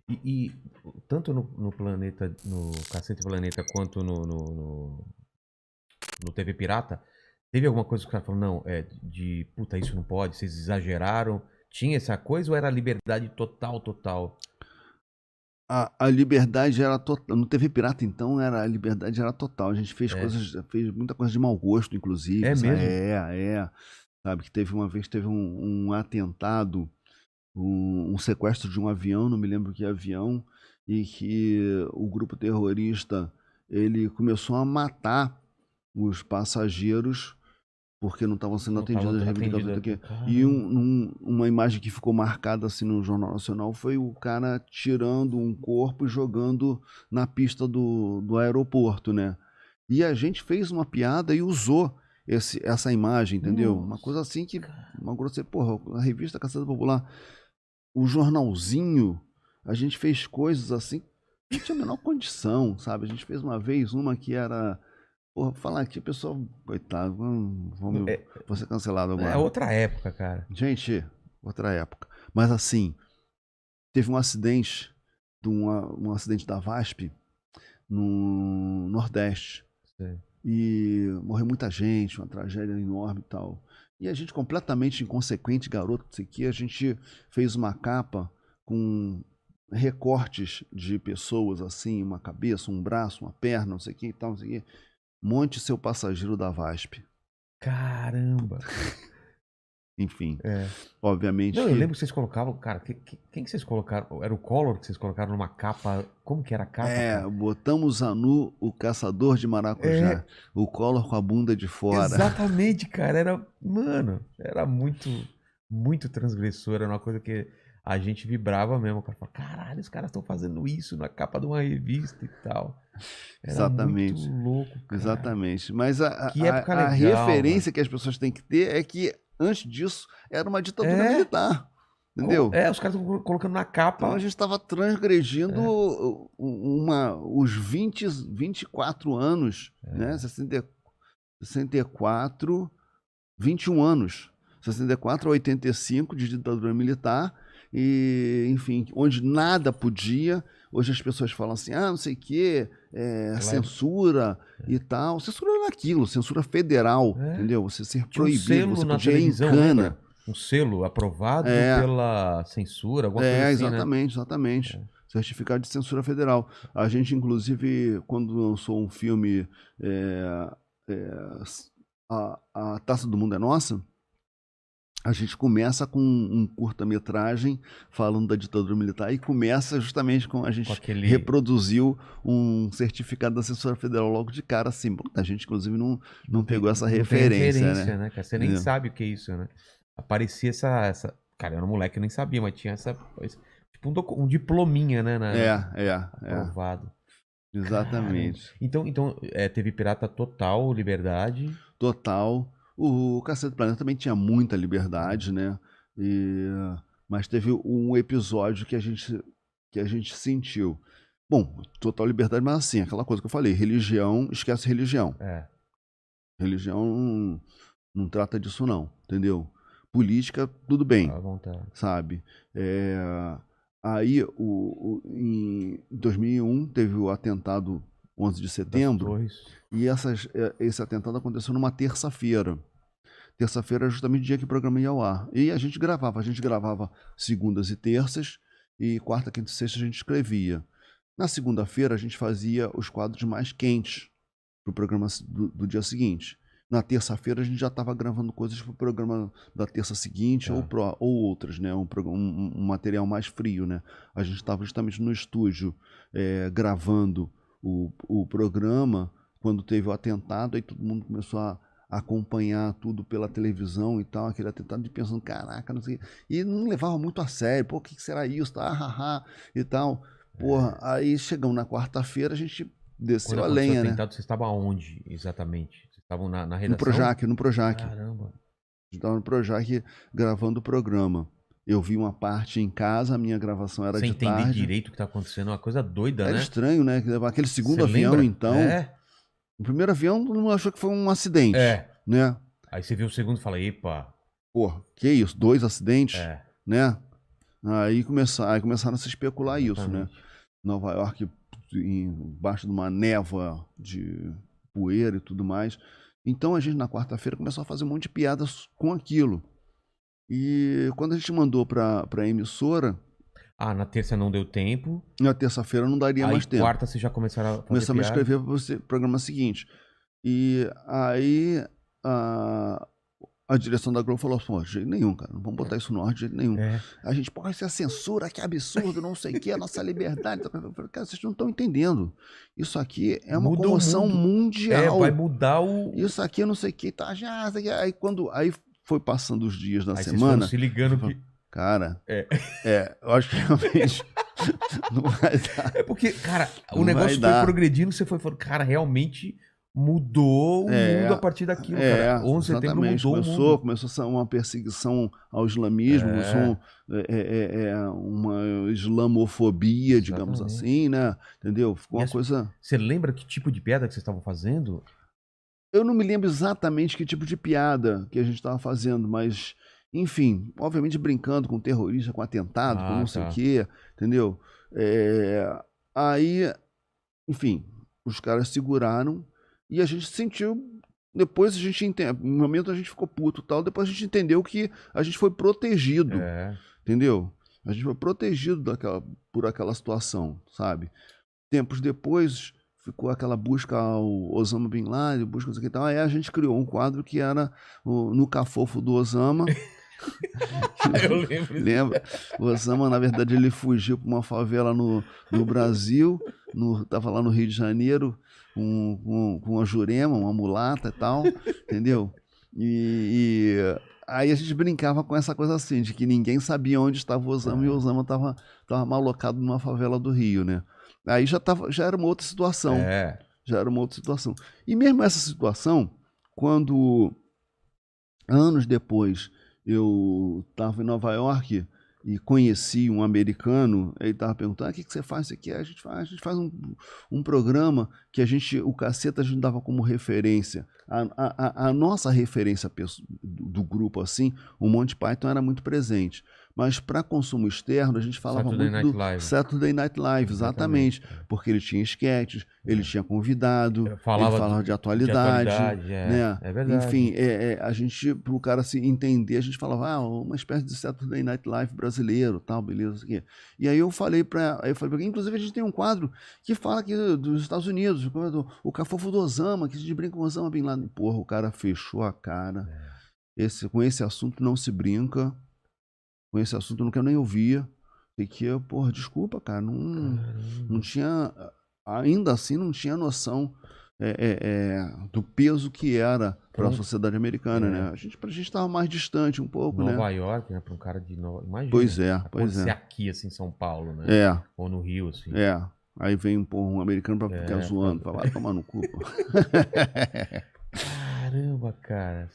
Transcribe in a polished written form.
E tanto no Planeta, no Cacete Planeta, quanto no TV Pirata, teve alguma coisa que o cara falou, não, puta, isso não pode, vocês exageraram? Tinha essa coisa ou era liberdade total, total? A liberdade era total. No TV Pirata, então, a liberdade era total. A gente fez É. fez muita coisa de mau gosto, inclusive. É mesmo? Sabe, que teve uma vez, teve um atentado, um sequestro de um avião, não me lembro que avião, e que o grupo terrorista, ele começou a matar os passageiros porque não estavam sendo Não tava atendidas as reivindicações atendida. daqui. E Caramba. uma imagem que ficou marcada assim no Jornal Nacional foi o cara tirando um corpo e jogando na pista do aeroporto, né? E a gente fez uma piada e usou essa imagem, entendeu? Uma coisa assim que, uma grosseria, porra, a revista Caçada Popular, o jornalzinho, a gente fez coisas assim que não tinha a menor condição, sabe? A gente fez uma vez uma que era... Porra, falar aqui, pessoal, coitado, vou ser cancelado agora. É outra época, cara. Gente, outra época. Mas assim, teve um acidente, um acidente da VASP no Nordeste. Sim. E morreu muita gente, uma tragédia enorme e tal. E a gente, completamente inconsequente, garoto, não sei o que, a gente fez uma capa com recortes de pessoas, assim, uma cabeça, um braço, uma perna, não sei o que e tal, não sei o que. Monte Seu Passageiro da VASP. Caramba. Enfim, obviamente. Não, eu lembro que vocês colocavam, cara, quem que vocês colocaram? Era o Collor que vocês colocaram numa capa? Como que era a capa? Cara? Botamos a nu o caçador de maracujá. O Collor com a bunda de fora. Exatamente, cara. Mano, era muito, muito transgressor. Era uma coisa que a gente vibrava mesmo. O cara falava, caralho, os caras estão fazendo isso na capa de uma revista e tal. Era Exatamente. muito louco, cara. Exatamente. Mas a legal, referência, mano, que as pessoas têm que ter é que antes disso era uma ditadura militar. Entendeu? Os caras estão colocando na capa. Então a gente estava transgredindo os 24 anos, né? 64, 21 anos. 64 a 85 de ditadura militar. E, enfim, onde nada podia. Hoje as pessoas falam assim, não sei o quê, censura e tal. Censura era aquilo, censura federal, entendeu? Você ser proibido, você podia ir em cana. Lembra? Um selo aprovado pela censura, alguma coisa assim, exatamente, né? Exatamente. Certificado de censura federal. A gente, inclusive, quando lançou um filme A Taça do Mundo é Nossa, a gente começa com um curta-metragem falando da ditadura militar e começa justamente com a gente reproduziu um certificado da censura federal logo de cara, assim. A gente, inclusive, não pegou essa referência, né? Você nem sabe o que é isso, né? Aparecia essa... Cara, eu era um moleque, eu nem sabia, mas tinha essa... Tipo um diplominha, né? Aprovado. Exatamente. Caramba. Então teve Pirata total, liberdade. Total. O Cacete do Planeta também tinha muita liberdade, né? Mas teve um episódio que a gente sentiu. Bom, total liberdade, mas assim, aquela coisa que eu falei, religião, esquece religião. Religião não trata disso não, entendeu? Política, tudo bem, sabe? Aí, em 2001, teve o atentado 11 de setembro, e esse atentado aconteceu numa terça-feira. Terça-feira era justamente o dia que o programa ia ao ar. E a gente gravava segundas e terças, e quarta, quinta e sexta a gente escrevia. Na segunda-feira a gente fazia os quadros mais quentes para o programa do dia seguinte. Na terça-feira a gente já estava gravando coisas para o programa da terça seguinte ou outras, né? Um material mais frio, né? A gente estava justamente no estúdio gravando o programa quando teve o atentado, aí todo mundo começou a acompanhar tudo pela televisão e tal, aquele atentado, de pensando, caraca, não sei, e não levava muito a sério, pô, o que será isso, e tal, porra, aí chegamos na quarta-feira, a gente desceu a lenha, né? Vocês estavam aonde, exatamente? Vocês estavam na redação? No Projac. Caramba. A gente estava no Projac gravando o programa. Eu vi uma parte em casa, a minha gravação era de tarde. Sem entender direito o que está acontecendo, uma coisa doida, né? Era estranho, né? Aquele segundo avião, então... O primeiro avião, todo mundo achou que foi um acidente, né? Aí você viu o segundo e fala, epa... Porra, que isso? 2 acidentes, né? Aí começaram a se especular isso, né? Nova York embaixo de uma névoa de poeira e tudo mais. Então a gente na quarta-feira começou a fazer um monte de piadas com aquilo. E quando a gente mandou para a emissora... na terça não deu tempo. Na terça-feira não daria mais tempo. Quarta vocês já começaram a fazer Começamos piada. a escrever para o programa seguinte. E aí a direção da Globo falou assim, de jeito nenhum, cara, não vamos botar isso no ar de jeito nenhum. A gente, pô, isso é censura, que absurdo, não sei o que, a nossa liberdade. Eu falei, cara, vocês não estão entendendo. Isso aqui é uma comoção mundial. Vai mudar o... Isso aqui, não sei o que, tá já... Aí foi passando os dias da semana... Vocês foram se ligando que... Cara, eu acho que realmente não vai dar. É porque, cara, o negócio foi progredindo, você foi falando, cara, realmente mudou o mundo a partir daquilo, cara. 11 de setembro mudou o mundo. Começou uma perseguição ao islamismo, uma islamofobia, digamos assim, né? Entendeu? Ficou uma coisa... Você lembra que tipo de piada que vocês estavam fazendo? Eu não me lembro exatamente que tipo de piada que a gente estava fazendo, mas... Enfim, obviamente brincando com terrorista, com atentado, com não sei o quê, entendeu? Aí, enfim, os caras seguraram e a gente sentiu... Depois a gente entendeu, no momento a gente ficou puto e tal, depois a gente entendeu que a gente foi protegido, entendeu? A gente foi protegido por aquela situação, sabe? Tempos depois ficou aquela busca ao Osama Bin Laden, busca isso aqui e tal, aí a gente criou um quadro que era no cafofo do Osama... Eu lembro. O Osama, na verdade, ele fugiu para uma favela no Brasil, tava lá no Rio de Janeiro, com uma jurema, uma mulata e tal, entendeu? E aí a gente brincava com essa coisa assim, de que ninguém sabia onde estava o Osama, e o Osama tava malocado numa favela do Rio, né? Aí já era uma outra situação. Já era uma outra situação. E mesmo essa situação, quando anos depois eu estava em Nova York e conheci um americano, ele estava perguntando, o que você faz isso aqui? A gente faz um programa que o Caceta a gente dava como referência. A nossa referência do grupo, assim, o Monty Python era muito presente. Mas para consumo externo, a gente falava muito do Saturday Night Live, exatamente. Porque ele tinha sketches, ele tinha convidado, ele falava de atualidade. Né? É verdade. Enfim, a gente, para o cara se entender, a gente falava, uma espécie de Saturday Night Live brasileiro, tal, beleza. Aqui. E aí eu falei para ele, inclusive a gente tem um quadro que fala aqui dos Estados Unidos, o Cafofo do Osama, que a gente brinca com o Osama Bin Laden. Porra, o cara fechou a cara. Com esse assunto não se brinca. Com esse assunto eu não quero nem ouvir. E que eu, porra, desculpa, cara, não tinha, ainda assim não tinha noção do peso que era para a sociedade americana, né? Pra gente estava mais distante um pouco, né? Nova York, né? Para um cara de Nova... Imagina. Pois é. Aqui, assim, em São Paulo, né? Ou no Rio, assim. Aí vem um americano para ficar zoando, vai tomar no cu, pô. Caramba, cara.